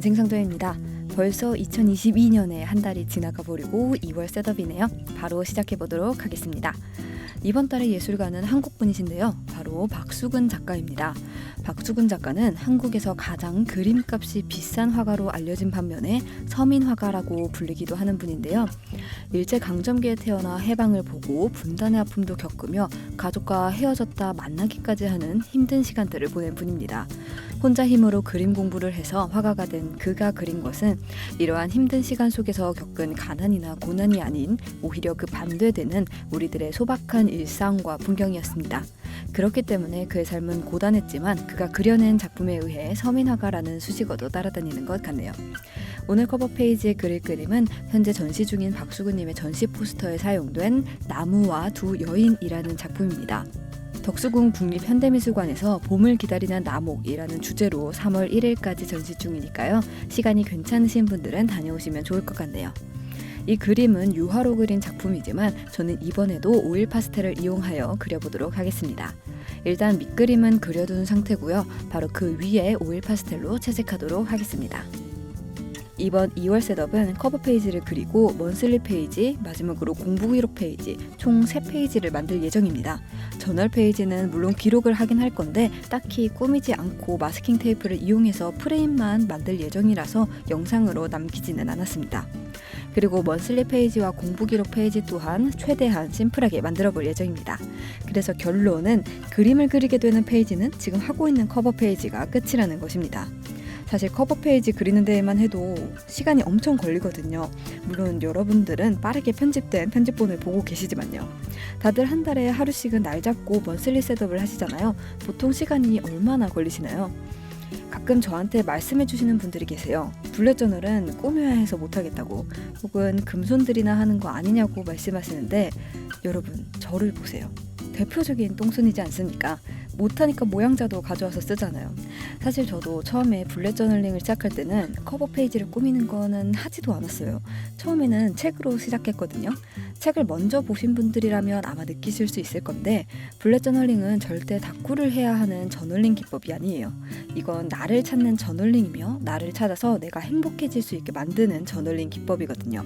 인생상도입니다. 벌써 2022년에 한 달이 지나가 버리고 2월 셋업이네요. 바로 시작해 보도록 하겠습니다. 이번 달의 예술가는 한국분이신데요. 바로 박수근 작가입니다. 박수근 작가는 한국에서 가장 그림값이 비싼 화가로 알려진 반면에 서민화가라고 불리기도 하는 분인데요. 일제강점기에 태어나 해방을 보고 분단의 아픔도 겪으며 가족과 헤어졌다 만나기까지 하는 힘든 시간들을 보낸 분입니다. 혼자 힘으로 그림 공부를 해서 화가가 된 그가 그린 것은 이러한 힘든 시간 속에서 겪은 가난이나 고난이 아닌 오히려 그 반대되는 우리들의 소박한 일상과 풍경이었습니다. 그렇기 때문에 그의 삶은 고단했지만 그가 그려낸 작품에 의해 서민화가라는 수식어도 따라다니는 것 같네요. 오늘 커버 페이지에 그릴 그림은 현재 전시 중인 박수근님의 전시 포스터에 사용된 나무와 두 여인이라는 작품입니다. 덕수궁 국립현대미술관에서 봄을 기다리는 나목이라는 주제로 3월 1일까지 전시 중이니까요. 시간이 괜찮으신 분들은 다녀오시면 좋을 것 같네요. 이 그림은 유화로 그린 작품이지만 저는 이번에도 오일 파스텔을 이용하여 그려보도록 하겠습니다. 일단 밑그림은 그려둔 상태고요. 바로 그 위에 오일 파스텔로 채색하도록 하겠습니다. 이번 2월 셋업은 커버 페이지를 그리고 먼슬리 페이지, 마지막으로 공부 기록 페이지 총 3페이지를 만들 예정입니다. 저널 페이지는 물론 기록을 하긴 할 건데 딱히 꾸미지 않고 마스킹 테이프를 이용해서 프레임만 만들 예정이라서 영상으로 남기지는 않았습니다. 그리고 먼슬리 페이지와 공부 기록 페이지 또한 최대한 심플하게 만들어 볼 예정입니다. 그래서 결론은 그림을 그리게 되는 페이지는 지금 하고 있는 커버 페이지가 끝이라는 것입니다. 사실 커버 페이지 그리는 데에만 해도 시간이 엄청 걸리거든요. 물론 여러분들은 빠르게 편집된 편집본을 보고 계시지만요. 다들 한 달에 하루씩은 날 잡고 먼슬리 셋업을 하시잖아요. 보통 시간이 얼마나 걸리시나요? 가끔 저한테 말씀해 주시는 분들이 계세요. 블랙 저널은 꾸며야 해서 못하겠다고, 혹은 금손들이나 하는 거 아니냐고 말씀하시는데, 여러분 저를 보세요. 대표적인 똥손이지 않습니까? 못하니까 모양자도 가져와서 쓰잖아요. 사실 저도 처음에 블랙 저널링을 시작할 때는 커버 페이지를 꾸미는 거는 하지도 않았어요. 처음에는 책으로 시작했거든요. 책을 먼저 보신 분들이라면 아마 느끼실 수 있을 건데, 블랙 저널링은 절대 다꾸를 해야 하는 저널링 기법이 아니에요. 이건 나를 찾는 저널링이며 나를 찾아서 내가 행복해질 수 있게 만드는 저널링 기법이거든요.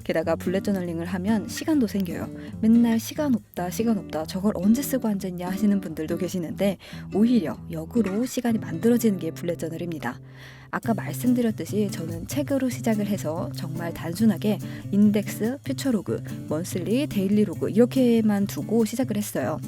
게다가 블랙 저널링을 하면 시간도 생겨요. 맨날 시간 없다 저걸 언제 쓰고 앉았냐 하시는 분들도 계시는데, 오히려 역으로 시간이 만들어지는 게 블랙 저널입니다. 아까 말씀드렸듯이 저는 책으로 시작을 해서 정말 단순하게 인덱스, 퓨처로그, 먼슬리, 데일리 로그 이렇게만 두고 시작을 했어요.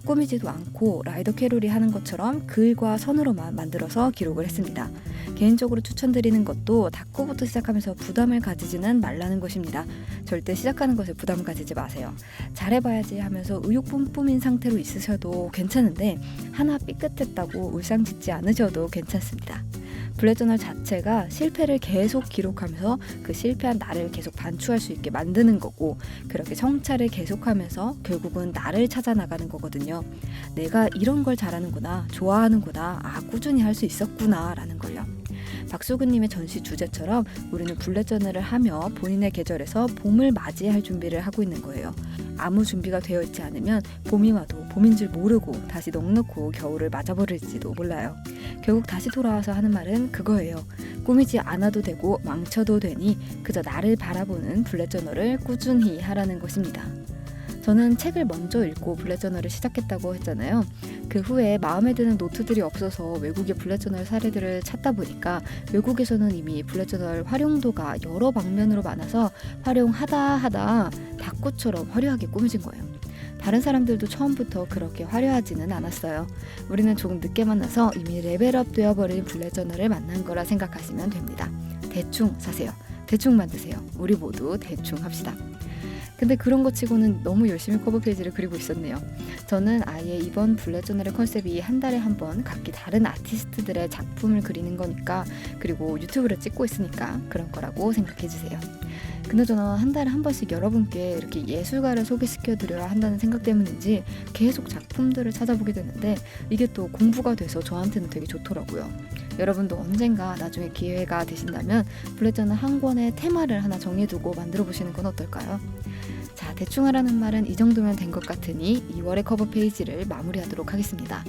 꾸미지도 않고 라이더 캐롤이 하는 것처럼 글과 선으로만 만들어서 기록을 했습니다. 개인적으로 추천드리는 것도 다꾸부터 시작하면서 부담을 가지지는 말라는 것입니다. 절대 시작하는 것에 부담을 가지지 마세요. 잘해봐야지 하면서 의욕 뿜뿜인 상태로 있으셔도 괜찮은데 하나 삐끗했다고 울상짓지 않으셔도 괜찮습니다. 블랙 저널 자체가 실패를 계속 기록하면서 그 실패한 나를 계속 반추할 수 있게 만드는 거고, 그렇게 성찰을 계속하면서 결국은 나를 찾아 나가는 거거든요. 내가 이런 걸 잘하는구나, 좋아하는구나, 꾸준히 할 수 있었구나 라는 걸요. 박수근님의 전시 주제처럼 우리는 블랙 저널을 하며 본인의 계절에서 봄을 맞이할 준비를 하고 있는 거예요. 아무 준비가 되어 있지 않으면 봄이 와도 봄인 줄 모르고 다시 넋놓고 겨울을 맞아버릴지도 몰라요. 결국 다시 돌아와서 하는 말은 그거예요. 꾸미지 않아도 되고 망쳐도 되니 그저 나를 바라보는 블랙 저널을 꾸준히 하라는 것입니다. 저는 책을 먼저 읽고 블랙 저널을 시작했다고 했잖아요. 그 후에 마음에 드는 노트들이 없어서 외국의 블랙 저널 사례들을 찾다 보니까 외국에서는 이미 블랙 저널 활용도가 여러 방면으로 많아서 활용하다 다꾸처럼 화려하게 꾸며진 거예요. 다른 사람들도 처음부터 그렇게 화려하지는 않았어요. 우리는 조금 늦게 만나서 이미 레벨업 되어버린 블랙 저널을 만난 거라 생각하시면 됩니다. 대충 사세요. 대충 만드세요. 우리 모두 대충 합시다. 근데 그런 거 치고는 너무 열심히 커버 페이지를 그리고 있었네요. 저는 아예 이번 블랙 저널의 컨셉이 한 달에 한 번 각기 다른 아티스트들의 작품을 그리는 거니까, 그리고 유튜브를 찍고 있으니까 그런 거라고 생각해주세요. 그나저나 한 달에 한 번씩 여러분께 이렇게 예술가를 소개시켜드려야 한다는 생각 때문인지 계속 작품들을 찾아보게 되는데, 이게 또 공부가 돼서 저한테는 되게 좋더라고요. 여러분도 언젠가 나중에 기회가 되신다면 블랙 저널 한 권의 테마를 하나 정해두고 만들어 보시는 건 어떨까요? 자, 대충 하라는 말은 이 정도면 된 것 같으니 2월의 커버 페이지를 마무리하도록 하겠습니다.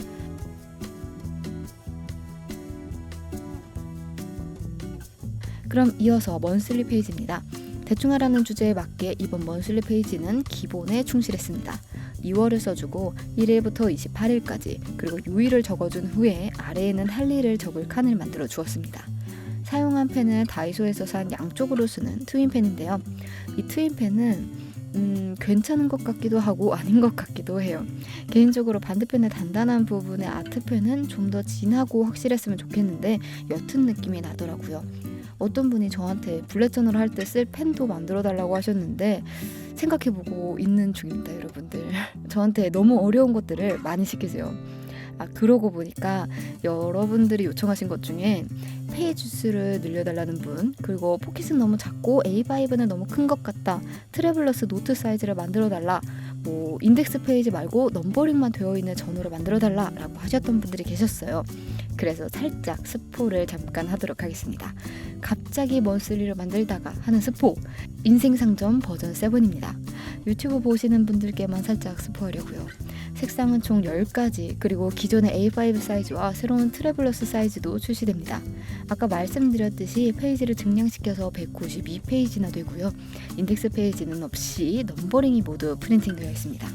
그럼 이어서 먼슬리 페이지입니다. 대충 하라는 주제에 맞게 이번 먼슬리 페이지는 기본에 충실했습니다. 2월을 써주고 1일부터 28일까지 그리고 요일을 적어준 후에 아래에는 할 일을 적을 칸을 만들어 주었습니다. 사용한 펜은 다이소에서 산 양쪽으로 쓰는 트윈펜인데요. 이 트윈펜은 괜찮은 것 같기도 하고 아닌 것 같기도 해요. 개인적으로 반대편의 단단한 부분의 아트펜은 좀 더 진하고 확실했으면 좋겠는데 옅은 느낌이 나더라고요. 어떤 분이 저한테 블랙 저널 할 때 쓸 펜도 만들어 달라고 하셨는데 생각해보고 있는 중입니다, 여러분들. 저한테 너무 어려운 것들을 많이 시키세요. 그러고 보니까 여러분들이 요청하신 것 중에 페이지 수를 늘려달라는 분, 그리고 포켓은 너무 작고 A5는 너무 큰 것 같다, 트래블러스 노트 사이즈를 만들어달라, 인덱스 페이지 말고 넘버링만 되어 있는 전후를 만들어달라 라고 하셨던 분들이 계셨어요. 그래서 살짝 스포를 잠깐 하도록 하겠습니다. 갑자기 먼슬리를 만들다가 하는 스포, 인생상점 버전 7입니다. 유튜브 보시는 분들께만 살짝 스포하려고요. 색상은 총 10가지, 그리고 기존의 A5 사이즈와 새로운 트래블러스 사이즈도 출시됩니다. 아까 말씀드렸듯이 페이지를 증량시켜서 192페이지나 되고요. 인덱스 페이지는 없이 넘버링이 모두 프린팅 되어 있습니다.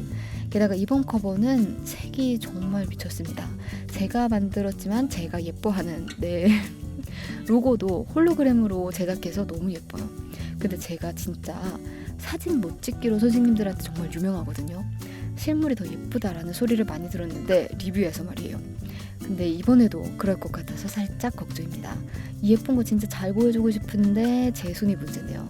게다가 이번 커버는 색이 정말 미쳤습니다. 제가 만들었지만 제가 예뻐하는 로고도 홀로그램으로 제작해서 너무 예뻐요. 근데 제가 진짜 사진 못 찍기로 선생님들한테 정말 유명하거든요. 실물이 더 예쁘다라는 소리를 많이 들었는데 리뷰에서 말이에요. 근데 이번에도 그럴 것 같아서 살짝 걱정입니다. 이 예쁜 거 진짜 잘 보여주고 싶은데 제 손이 문제네요.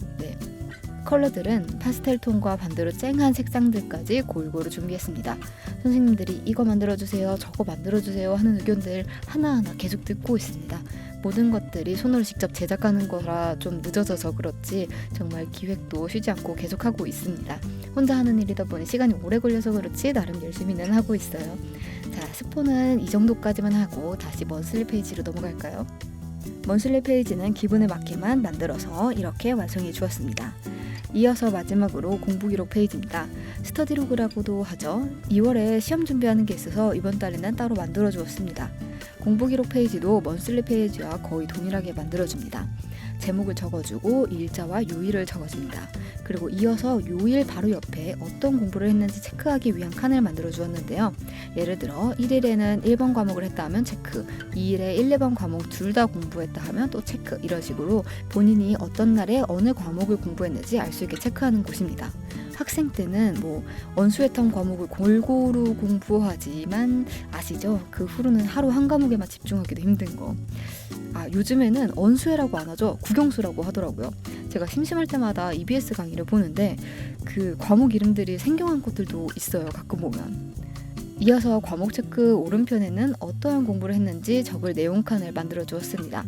컬러들은 파스텔 톤과 반대로 쨍한 색상들까지 골고루 준비했습니다. 선생님들이 이거 만들어주세요, 저거 만들어주세요 하는 의견들 하나하나 계속 듣고 있습니다. 모든 것들이 손으로 직접 제작하는 거라 좀 늦어져서 그렇지 정말 기획도 쉬지 않고 계속하고 있습니다. 혼자 하는 일이다 보니 시간이 오래 걸려서 그렇지 나름 열심히는 하고 있어요. 자, 스포는 이 정도까지만 하고 다시 먼슬리 페이지로 넘어갈까요? 먼슬리 페이지는 기분에 맞게만 만들어서 이렇게 완성해 주었습니다. 이어서 마지막으로 공부기록 페이지입니다. 스터디로그라고도 하죠. 2월에 시험 준비하는 게 있어서 이번 달에는 따로 만들어 주었습니다. 공부기록 페이지도 먼슬리 페이지와 거의 동일하게 만들어줍니다. 제목을 적어주고 일자와 요일을 적어줍니다. 그리고 이어서 요일 바로 옆에 어떤 공부를 했는지 체크하기 위한 칸을 만들어 주었는데요. 예를 들어 1일에는 1번 과목을 했다 하면 체크, 2일에 1, 2번 과목 둘 다 공부했다 하면 또 체크, 이런 식으로 본인이 어떤 날에 어느 과목을 공부했는지 알 수 있게 체크하는 곳입니다. 학생 때는 언수회탐 과목을 골고루 공부하지만 아시죠? 그 후로는 하루 한 과목에만 집중하기도 힘든 거. 요즘에는 언수회라고 안 하죠. 국영수라고 하더라고요. 제가 심심할 때마다 EBS 강의를 보는데 그 과목 이름들이 생경한 것들도 있어요. 가끔 보면. 이어서 과목 체크 오른편에는 어떠한 공부를 했는지 적을 내용 칸을 만들어 주었습니다.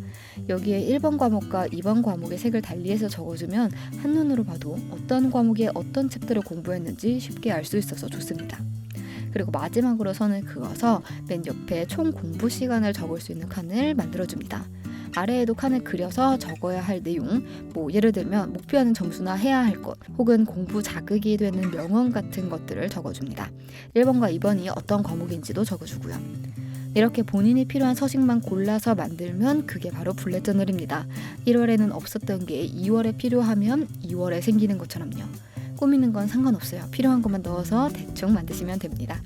여기에 1번 과목과 2번 과목의 색을 달리해서 적어주면 한눈으로 봐도 어떤 과목에 어떤 챕터를 공부했는지 쉽게 알 수 있어서 좋습니다. 그리고 마지막으로 선을 그어서 맨 옆에 총 공부 시간을 적을 수 있는 칸을 만들어줍니다. 아래에도 칸을 그려서 적어야 할 내용, 예를 들면 목표하는 점수나 해야 할 것, 혹은 공부 자극이 되는 명언 같은 것들을 적어줍니다. 1번과 2번이 어떤 과목인지도 적어주고요. 이렇게 본인이 필요한 서식만 골라서 만들면 그게 바로 블랙 저널입니다. 1월에는 없었던 게 2월에 필요하면 2월에 생기는 것처럼요. 꾸미는 건 상관없어요. 필요한 것만 넣어서 대충 만드시면 됩니다.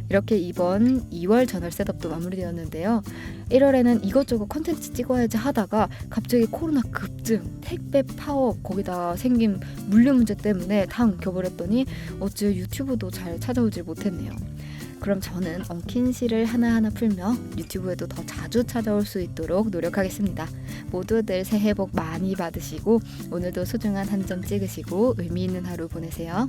이렇게 이번 2월 저널 셋업도 마무리되었는데요. 1월에는 이것저것 컨텐츠 찍어야지 하다가 갑자기 코로나 급증, 택배 파업, 거기다 생긴 물류 문제 때문에 다 엉켜버렸더니 어째 유튜브도 잘 찾아오질 못했네요. 그럼 저는 엉킨 시를 하나하나 풀며 유튜브에도 더 자주 찾아올 수 있도록 노력하겠습니다. 모두들 새해 복 많이 받으시고 오늘도 소중한 한 점 찍으시고 의미 있는 하루 보내세요.